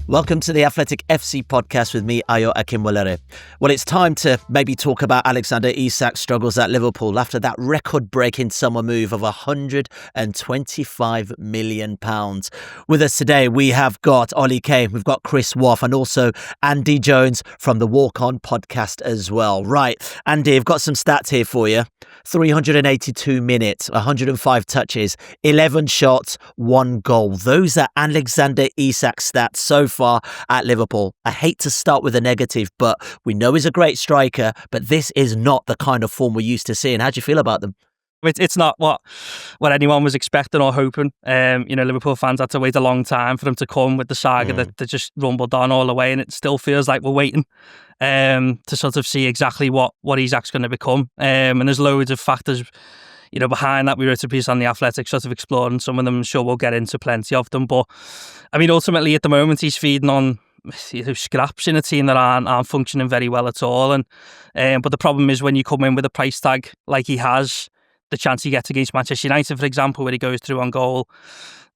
Welcome to the Athletic FC podcast with me, Ayo Akinwolere. Well, it's time to maybe talk about Alexander Isak's struggles at Liverpool after that record-breaking summer move of £125 million. With us today, we have got Ollie Kane, we've got Chris Waugh, and also Andy Jones from the Walk On podcast as well. Right, Andy, I've got some stats here for you. 382 minutes, 105 touches, 11 shots, 1 goal. Those are Alexander Isak's stats so far at Liverpool. I hate to start with a negative, but we know he's a great striker, but this is not the kind of form we're used to seeing. How do you feel about them? It's not what anyone was expecting or hoping. Liverpool fans had to wait a long time for them to come with the saga that just rumbled on all the way, and it still feels like we're waiting to sort of see exactly what Isak's going to become. And there's loads of factors, behind that. We wrote a piece on The Athletic, sort of exploring some of them. I'm sure we'll get into plenty of them. But I mean, ultimately, at the moment, he's feeding on scraps in a team that aren't functioning very well at all. And but the problem is when you come in with a price tag like he has, the chance he gets against Manchester United, for example, where he goes through on goal,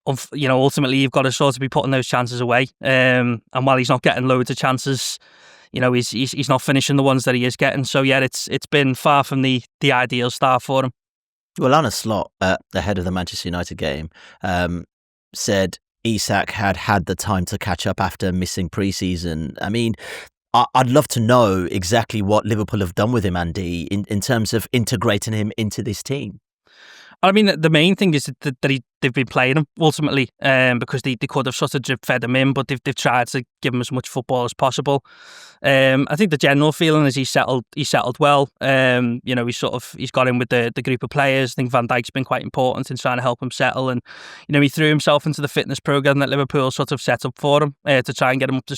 ultimately you've got to sort of be putting those chances away. And while he's not getting loads of chances, he's not finishing the ones that he is getting. So yeah, it's been far from the ideal start for him. Well, Anna Slot, the head of the Manchester United game, said Isak had the time to catch up after missing pre-season. I mean, I'd love to know exactly what Liverpool have done with him, Andy, in terms of integrating him into this team. I mean, the main thing is that they've been playing him ultimately, because they could have sort of fed him in, but they've tried to give him as much football as possible. I think the general feeling is he's settled well. He's got in with the group of players. I think Van Dijk's been quite important in trying to help him settle, and he threw himself into the fitness program that Liverpool sort of set up for him to try and get him up to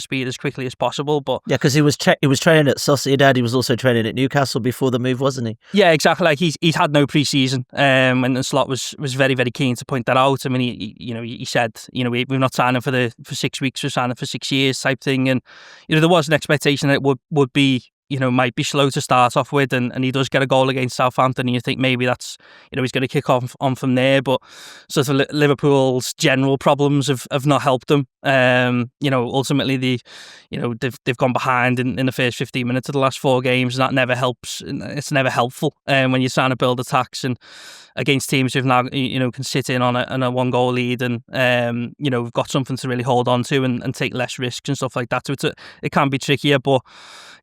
speed as quickly as possible. But yeah, because he was training at Sociedad. He was also training at Newcastle before the move, wasn't he? Yeah, exactly. Like he's had no pre-season, and Slot was very, very keen to point that out. I mean, he said, we've not signed him for 6 weeks, we're signing for 6 years type thing. And there was an expectation that it would be, might be slow to start off with, and he does get a goal against Southampton, and you think maybe that's, he's going to kick off on from there. But sort of Liverpool's general problems have not helped them. Ultimately they've gone behind in the first 15 minutes of the last 4 games, and that never helps. It's never helpful when you're trying to build attacks and against teams who've now can sit in on a 1-goal lead, and we've got something to really hold on to and take less risks and stuff like that. So it can be trickier, but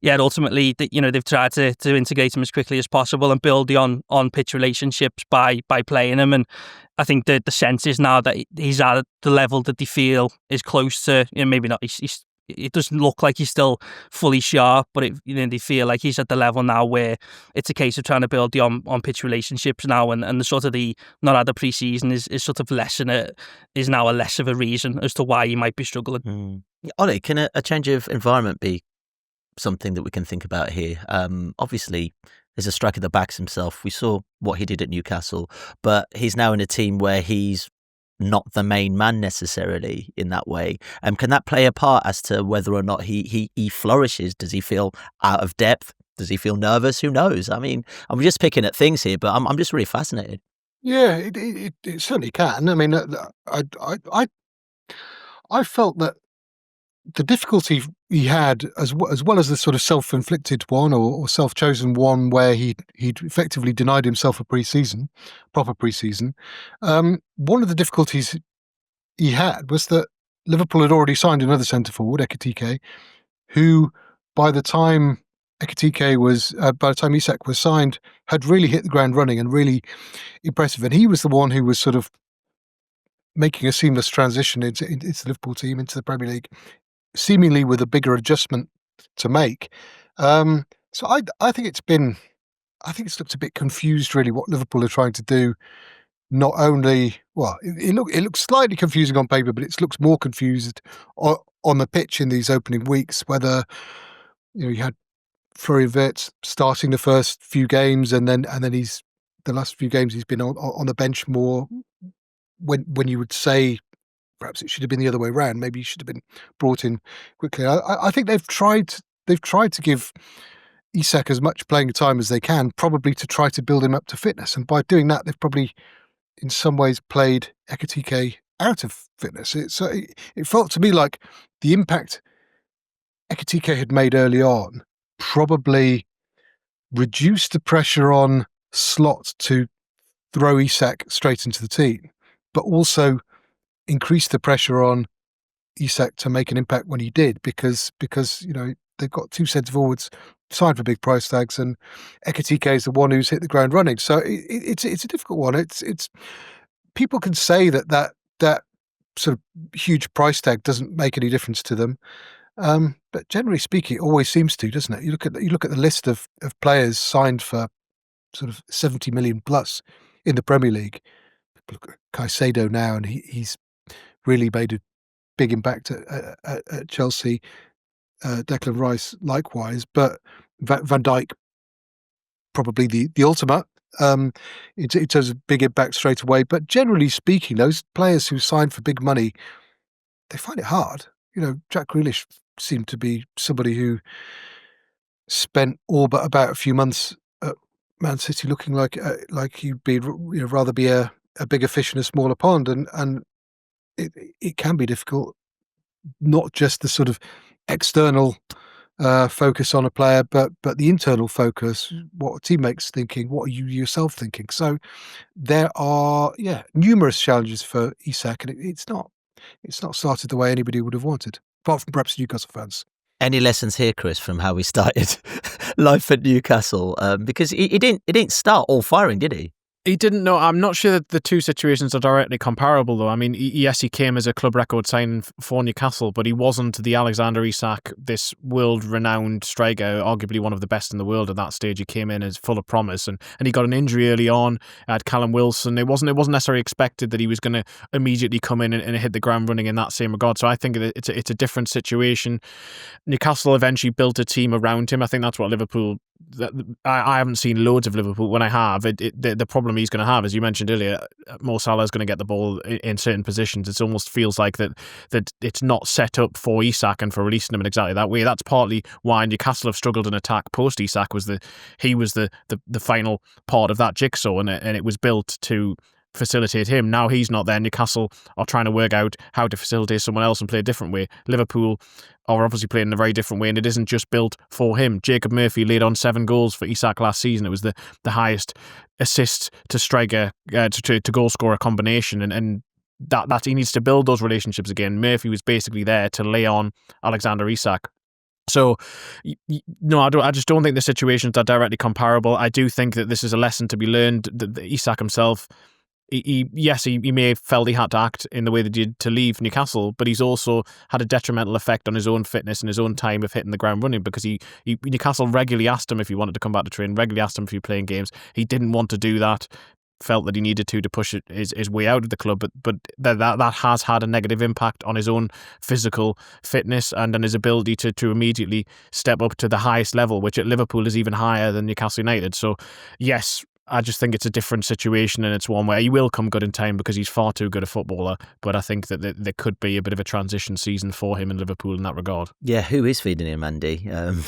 yeah, ultimately they've tried to integrate him as quickly as possible and build the on pitch relationships by playing him. And I think the sense is now that he's at the level that they feel is close to, maybe not. It doesn't look like he's still fully sharp, but they feel like he's at the level now where it's a case of trying to build the on-pitch relationships now, and the sort of the not had the pre-season is sort of is now a less of a reason as to why he might be struggling. Ollie, can a change of environment be something that we can think about here? Obviously, there's a striker that backs himself. We saw what he did at Newcastle, but he's now in a team where he's not the main man necessarily in that way. Can that play a part as to whether or not he flourishes? Does he feel out of depth? Does he feel nervous? Who knows? I mean, I'm just picking at things here, but I'm just really fascinated. Yeah, it certainly can. I mean, I felt that the difficulty he had, as well as the sort of self-inflicted one or self-chosen one, where he'd effectively denied himself a proper pre-season. One of the difficulties he had was that Liverpool had already signed another centre forward, Ekitike, who by the time Isak was signed, had really hit the ground running and really impressive. And he was the one who was sort of making a seamless transition into the Liverpool team, into the Premier League, seemingly with a bigger adjustment to make. So I think it's looked a bit confused, really, what Liverpool are trying to do. Not only, it looks slightly confusing on paper, but it looks more confused on the pitch in these opening weeks. Whether you had Florian Wirtz starting the first few games, and then the last few games he's been on the bench more. When you would say perhaps it should have been the other way around. Maybe he should have been brought in quickly. I think they've tried to give Isak as much playing time as they can, probably to try to build him up to fitness. And by doing that, they've probably in some ways played Ekitike out of fitness. It felt to me like the impact Ekitike had made early on probably reduced the pressure on Slot to throw Isak straight into the team, but also increased the pressure on Isak to make an impact when he did, because they've got two centre forwards signed for big price tags, and Ekitike is the one who's hit the ground running. So it's a difficult one. It's people can say that sort of huge price tag doesn't make any difference to them. But generally speaking, it always seems to, doesn't it? You look at the list of players signed for sort of 70 million plus in the Premier League. Look at Caicedo now, and he's really made a big impact at Chelsea. Declan Rice likewise, but Van Dijk probably the ultimate in terms of big impact straight away. But generally speaking, those players who sign for big money, they find it hard. Jack Grealish seemed to be somebody who spent all but about a few months at Man City looking like he'd be rather be a bigger fish in a smaller pond, and it can be difficult, not just the sort of external focus on a player, but the internal focus, what are teammates thinking, what are you yourself thinking. So there are numerous challenges for Isak, and it's not started the way anybody would have wanted, apart from perhaps Newcastle fans. Any lessons here, Chris, from how we started life at Newcastle? Because he didn't start all firing, did he? He didn't know. I'm not sure that the two situations are directly comparable, though. I mean, yes, he came as a club record signing for Newcastle, but he wasn't the Alexander Isak, this world-renowned striker, arguably one of the best in the world at that stage. He came in as full of promise, and he got an injury early on. Had Callum Wilson. It wasn't necessarily expected that he was going to immediately come in and hit the ground running in that same regard. So I think it's a different situation. Newcastle eventually built a team around him. I think that's what Liverpool. I haven't seen loads of Liverpool. When I have, the problem he's going to have, as you mentioned earlier, Mo Salah is going to get the ball in certain positions. It almost feels like that it's not set up for Isak and for releasing him in exactly that way. That's partly why Newcastle have struggled in attack post Isak. He was the final part of that jigsaw, and it was built to facilitate him. Now he's not there. Newcastle are trying to work out how to facilitate someone else and play a different way. Liverpool are obviously playing in a very different way, and it isn't just built for him. Jacob Murphy laid on 7 goals for Isak last season. It was the highest assist to striker to goal scorer combination, and that he needs to build those relationships again. Murphy was basically there to lay on Alexander Isak. So, no, I just don't think the situations are directly comparable. I do think that this is a lesson to be learned. That Isak himself, he may have felt he had to act in the way that he did to leave Newcastle, but he's also had a detrimental effect on his own fitness and his own time of hitting the ground running, because Newcastle regularly asked him if he wanted to come back to train, regularly asked him if he was playing games. He didn't want to do that, felt that he needed to push his way out of the club, but that has had a negative impact on his own physical fitness and on his ability to immediately step up to the highest level, which at Liverpool is even higher than Newcastle United. So yes, I just think it's a different situation, and it's one where he will come good in time because he's far too good a footballer. But I think that there could be a bit of a transition season for him in Liverpool in that regard. Yeah, who is feeding him, Andy? You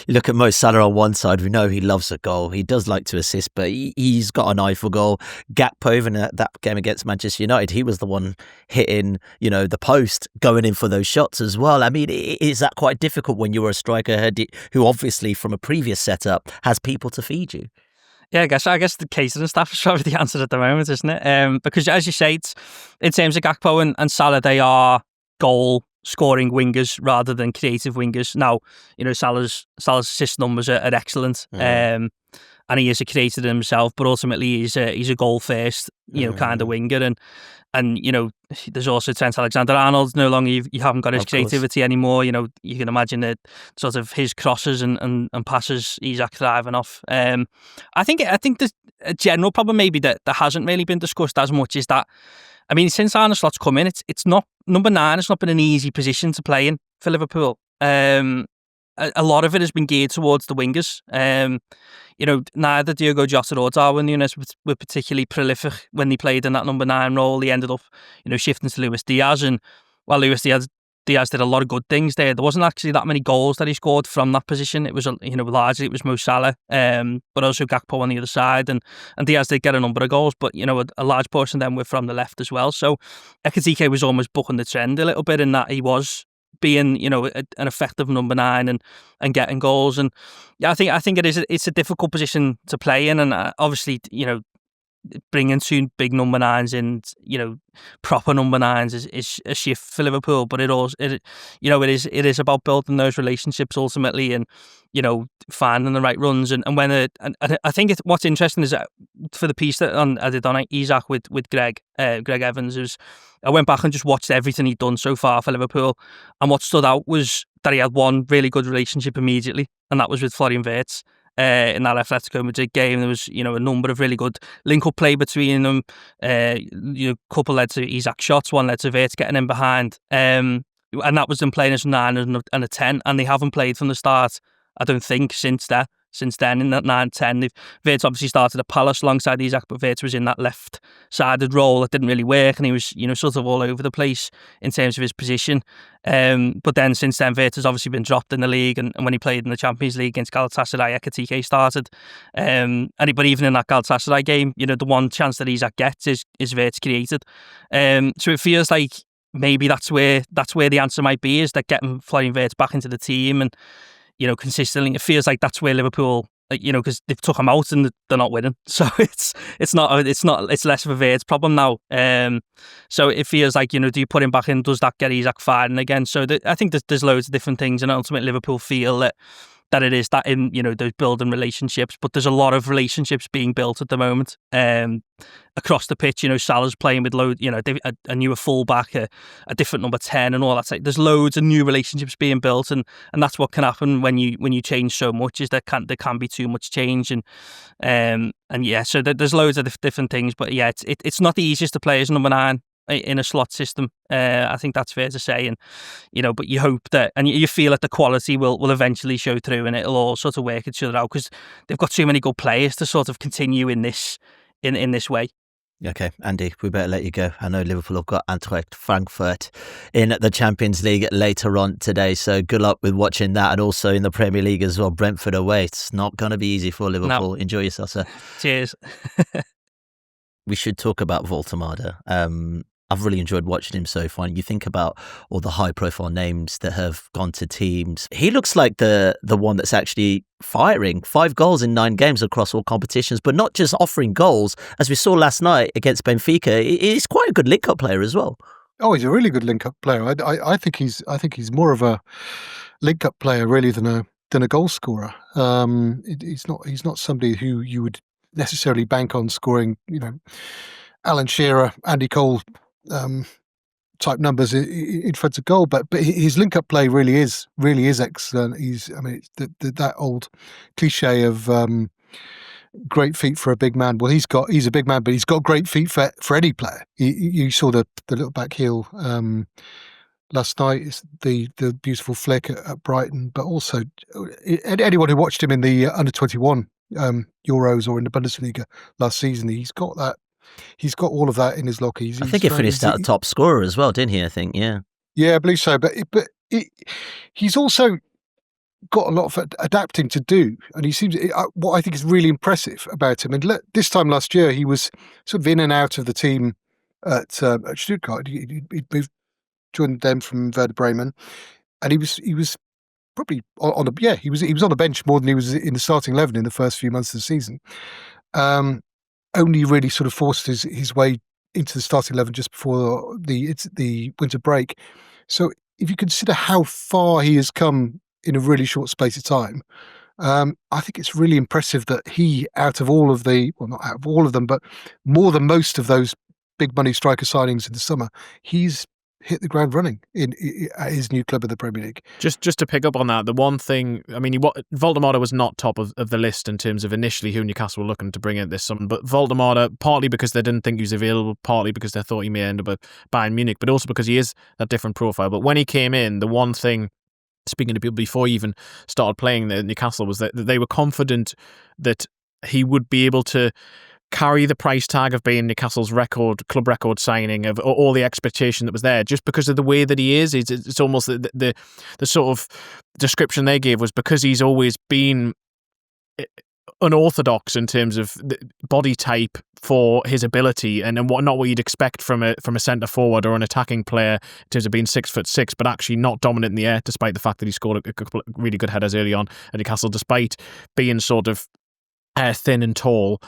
look at Mo Salah on one side. We know he loves a goal. He does like to assist, but he's got an eye for goal. Gakpo, even at that game against Manchester United, he was the one hitting, the post, going in for those shots as well. I mean, is that quite difficult when you're a striker who obviously from a previous setup has people to feed you? Yeah, I guess the catering staff is probably the answer at the moment, isn't it? Because as you say, it's, in terms of Gakpo and Salah, they are goal-scoring wingers rather than creative wingers. Now, Salah's assist numbers are excellent, and he is a creator himself, but ultimately he's a goal-first, kind of winger, and there's also Trent Alexander-Arnold. No longer you haven't got his creativity anymore. You can imagine that sort of his crosses and passes Isak thriving off. I think the general problem maybe that hasn't really been discussed as much is that, I mean, since Arne Slot's come in, it's not, number 9 has not been an easy position to play in for Liverpool. A lot of it has been geared towards the wingers. Neither Diogo Jota or Darwin Núñez were particularly prolific when they played in that number 9 role. He ended up, shifting to Luis Diaz, and while Luis Diaz Diaz did a lot of good things there. There wasn't actually that many goals that he scored from that position. It was, largely it was Mo Salah, but also Gakpo on the other side, and Diaz did get a number of goals, but a large portion of them were from the left as well. So Ekitike was almost bucking the trend a little bit in that he was being an effective number 9 and getting goals. And yeah, I think it's a difficult position to play in, and obviously bringing 2 big number 9s in, proper number 9s is a shift for Liverpool. But it is about building those relationships ultimately, and finding the right runs. And when and I think what's interesting is that for the piece that I did on Isak with Greg Evans, I went back and just watched everything he'd done so far for Liverpool, and what stood out was that he had one really good relationship immediately, and that was with Florian Wirtz. In that Atletico Madrid game, there was a number of really good link-up play between them. Couple led to Isak shots, one led to Wirtz getting in behind, and that was them playing as a 9 and a 10, and they haven't played from the start, I don't think, since then in that 9-10. Wirtz obviously started at Palace alongside Isak, but Wirtz was in that left-sided role that didn't really work, and he was sort of all over the place in terms of his position. But then since then, Wirtz has obviously been dropped in the league, and when he played in the Champions League against Galatasaray, Ekitike started. But even in that Galatasaray game, the one chance that Isak gets is Wirtz created. So it feels like maybe that's where the answer might be, is that getting Florian Wirtz back into the team and consistently. It feels like that's where Liverpool, because they've took him out and they're not winning. So it's less of a Wirtz problem now. So it feels like, do you put him back in? Does that get Isak firing again? So I think there's loads of different things, and ultimately Liverpool feel that it is that in those building relationships, but there's a lot of relationships being built at the moment across the pitch. Salah's playing with a newer fullback, a different number 10, and all that. There's loads of new relationships being built, and that's what can happen when you change so much, is there can be too much change, and yeah, so there's loads of different things. But yeah, it's not the easiest to play as number 9 in a slot system. I think that's fair to say, and but you hope that, and you feel that the quality will eventually show through, and it'll all sort of work each other out, because they've got too many good players to sort of continue in this way. Okay, Andy, we better let you go. I know Liverpool have got Eintracht Frankfurt in the Champions League later on today, so good luck with watching that, and also in the Premier League as well. Brentford away. It's not going to be easy for Liverpool. No. Enjoy yourself, sir. Cheers. We should talk about Woltemade. I've really enjoyed watching him so far. You think about all the high-profile names that have gone to teams. He looks like the one that's actually firing. 5 goals in 9 games across all competitions, but not just offering goals. As we saw last night against Benfica, he's quite a good link-up player as well. Oh, he's a really good link-up player. I think he's more of a link-up player really than a goal scorer. He's not somebody who you would necessarily bank on scoring, Alan Shearer, Andy Cole type numbers in front of goal, but his link-up play really is excellent. That old cliche of great feet for a big man. Well, he's a big man, but he's got great feet for any player. You saw the little back heel last night. It's the beautiful flick at Brighton, but also anyone who watched him in the under-21 Euros or in the Bundesliga last season, he's got all of that in his locker. I think he finished out top scorer as well, didn't he? I think, yeah. Yeah, I believe so. But he's also got a lot of adapting to do, and he seems. What I think is really impressive about him, and this time last year he was sort of in and out of the team at Stuttgart. He moved, joined them from Werder Bremen, and he was probably on the he was on the bench more than he was in the starting 11 in the first few months of the season. Only really sort of forced his way into the starting 11 just before the winter break. So if you consider how far he has come in a really short space of time, I think it's really impressive that he, out of all of not out of all of them, but more than most of those big money striker signings in the summer, he's hit the ground running at his new club in the Premier League. Just to pick up on that, the one thing, Woltemade was not top of the list in terms of initially who Newcastle were looking to bring in this summer, but Woltemade, partly because they didn't think he was available, partly because they thought he may end up at Bayern Munich, but also because he is that different profile. But when he came in, the one thing, speaking to people before he even started playing at Newcastle, was that they were confident that he would be able to carry the price tag of being Newcastle's club record signing, of all the expectation that was there, just because of the way that he is. It's almost the sort of description they gave was because he's always been unorthodox in terms of the body type for his ability, and not what you'd expect from a centre forward or an attacking player in terms of being 6'6", but actually not dominant in the air, despite the fact that he scored a couple of really good headers early on at Newcastle, despite being sort of thin and tall.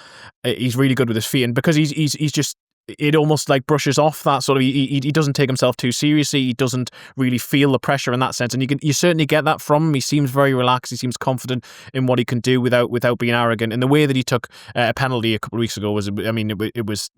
He's really good with his feet, and because he's just, it almost like brushes off that sort of, he doesn't take himself too seriously. He doesn't really feel the pressure in that sense, and you certainly get that from him. He seems very relaxed. He seems confident in what he can do without being arrogant. And the way that he took a penalty a couple of weeks ago was, I mean, it was,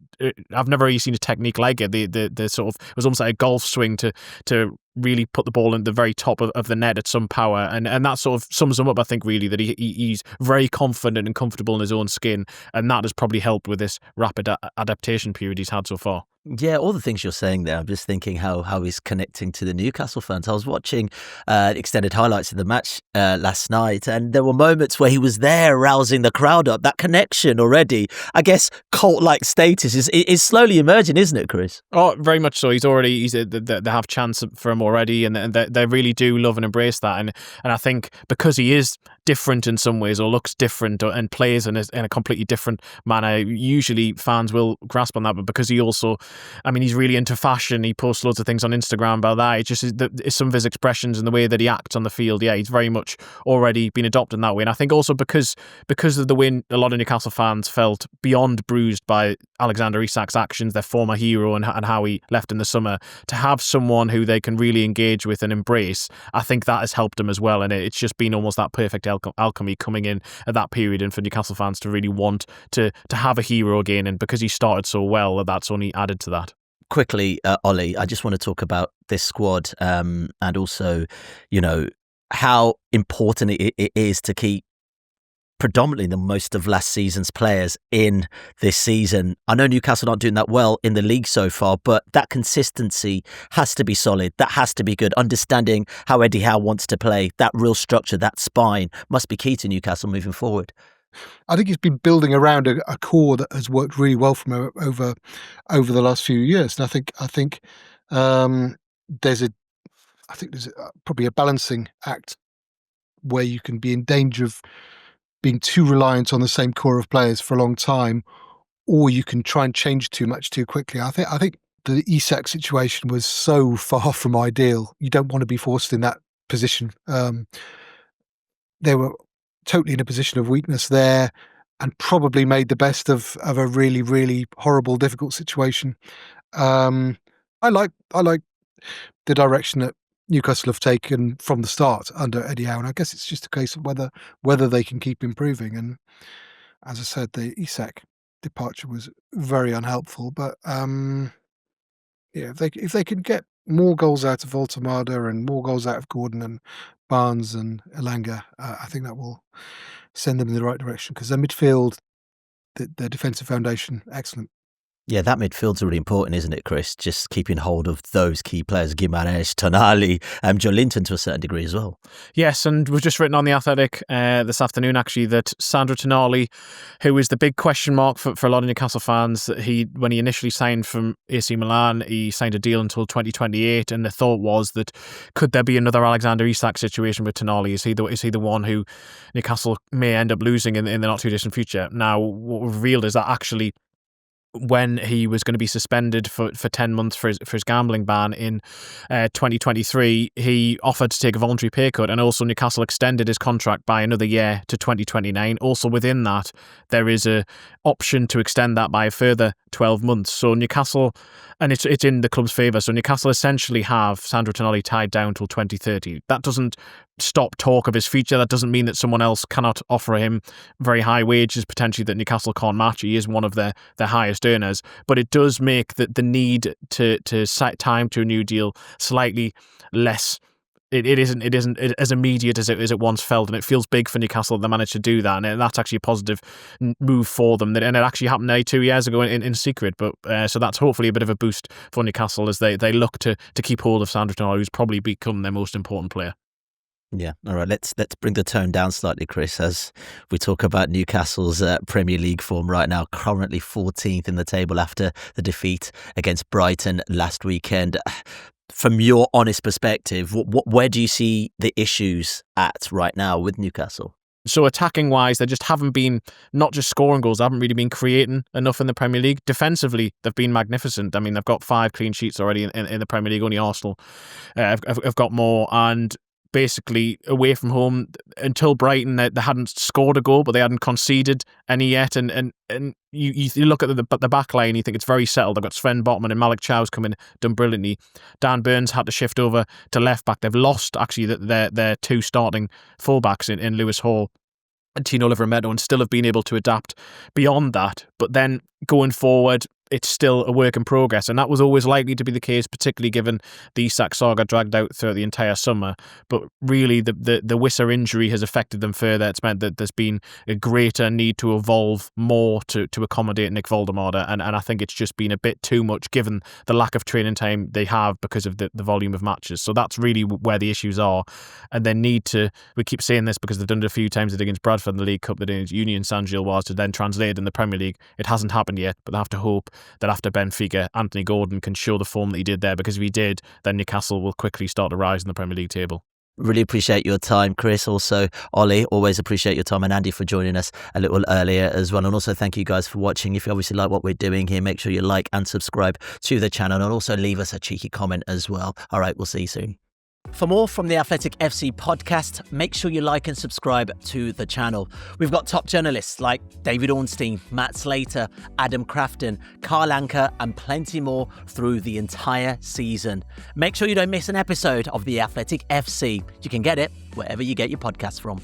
I've never really seen a technique like it. The sort of, it was almost like a golf swing to really put the ball in the very top of the net at some power, and that sort of sums him up. I think really that he's very confident and comfortable in his own skin, and that has probably helped with this rapid adaptation period he's had so far. Yeah, all the things you're saying there, I'm just thinking how he's connecting to the Newcastle fans. I was watching extended highlights of the match last night, and there were moments where he was there rousing the crowd up. That connection already, I guess, cult-like status is slowly emerging, isn't it, Chris? Oh, very much so. They have chance for him already, and they really do love and embrace that. And I think because he is different in some ways, or looks different, and plays in a completely different manner, usually fans will grasp on that. But because he also, I mean, he's really into fashion. He posts loads of things on Instagram about that. It just is some of his expressions and the way that he acts on the field. Yeah, he's very much already been adopted in that way. And I think also because of the way a lot of Newcastle fans felt beyond bruised by Alexander Isak's actions, their former hero, and how he left in the summer, to have someone who they can really engage with and embrace, I think that has helped him as well. And it's just been almost that perfect alchemy coming in at that period, and for Newcastle fans to really want to have a hero again. And because he started so well, that's only added to that. Quickly, Ollie, I just want to talk about this squad, and also, how important it is to keep predominantly the most of last season's players in this season. I know Newcastle aren't doing that well in the league so far, but that consistency has to be solid. That has to be good. Understanding how Eddie Howe wants to play, that real structure, that spine must be key to Newcastle moving forward. I think he's been building around a core that has worked really well for him over the last few years. And I think there's probably a balancing act where you can be in danger of being too reliant on the same core of players for a long time, or you can try and change too much too quickly. I think the Isak situation was so far from ideal. You don't want to be forced in that position. They were totally in a position of weakness there, and probably made the best of a really, really horrible, difficult situation. I like the direction that Newcastle have taken from the start under Eddie Howe, and I guess it's just a case of whether they can keep improving. And as I said, the Isak departure was very unhelpful. But if they can get more goals out of Woltemade and more goals out of Gordon and Barnes and Elanga, I think that will send them in the right direction, because their midfield, their defensive foundation, excellent. Yeah, that midfield's really important, isn't it, Chris? Just keeping hold of those key players, Gimares, Tonali, Joe Linton to a certain degree as well. Yes, and we've just written on The Athletic this afternoon, actually, that Sandro Tonali, who is the big question mark for a lot of Newcastle fans, that when he initially signed from AC Milan, he signed a deal until 2028, and the thought was that could there be another Alexander Isak situation with Tonali? Is he the one who Newcastle may end up losing in the not too distant future? Now, what we've revealed is that actually, when he was going to be suspended for 10 months for his gambling ban in 2023, he offered to take a voluntary pay cut, and also Newcastle extended his contract by another year to 2029. Also within that, there is a option to extend that by a further 12 months. So Newcastle, and it's in the club's favour, so Newcastle essentially have Sandro Tonali tied down till 2030. That doesn't stop talk of his future. That doesn't mean that someone else cannot offer him very high wages, potentially, that Newcastle can't match. He is one of their highest earners, but it does make the need to set time to a new deal slightly less. It isn't as immediate as it once felt, and it feels big for Newcastle that they managed to do that, and that's actually a positive move for them. And it actually happened 2 years ago in secret, but so that's hopefully a bit of a boost for Newcastle as they look to keep hold of Sandro Tonali, who's probably become their most important player. Yeah. All right. Let's bring the tone down slightly, Chris, as we talk about Newcastle's Premier League form right now, currently 14th in the table after the defeat against Brighton last weekend. From your honest perspective, where do you see the issues at right now with Newcastle? So attacking wise, they just haven't been, not just scoring goals, they haven't really been creating enough in the Premier League. Defensively, they've been magnificent. I mean, they've got 5 clean sheets already in the Premier League. Only Arsenal have got more. And basically, away from home, until Brighton, they hadn't scored a goal, but they hadn't conceded any yet. And you look at the back line, you think it's very settled. They've got Sven Botman and Malik Chow's come in, done brilliantly. Dan Burns had to shift over to left back. They've lost, actually, their 2 starting fullbacks in Lewis Hall and Tino Livramento, and still have been able to adapt beyond that. But then going forward, it's still a work in progress, and that was always likely to be the case, particularly given the Isak saga dragged out throughout the entire summer. But really, the Wissa injury has affected them further. It's meant that there's been a greater need to evolve more to accommodate Nick Woltemade, and I think it's just been a bit too much given the lack of training time they have because of the volume of matches. So that's really where the issues are, and they need to. We keep saying this because they've done it a few times against Bradford in the League Cup, that in Union Saint-Gilloise to then translate in the Premier League. It hasn't happened yet, but they have to hope that after Benfica, Anthony Gordon can show the form that he did there, because if he did, then Newcastle will quickly start to rise in the Premier League table. Really appreciate your time, Chris. Also, Ollie, always appreciate your time, and Andy for joining us a little earlier as well. And also thank you guys for watching. If you obviously like what we're doing here, make sure you like and subscribe to the channel, and also leave us a cheeky comment as well. All right, we'll see you soon. For more from the Athletic FC podcast, make sure you like and subscribe to the channel. We've got top journalists like David Ornstein, Matt Slater, Adam Crafton, Carl Anker, and plenty more through the entire season. Make sure you don't miss an episode of the Athletic FC. You can get it wherever you get your podcasts from.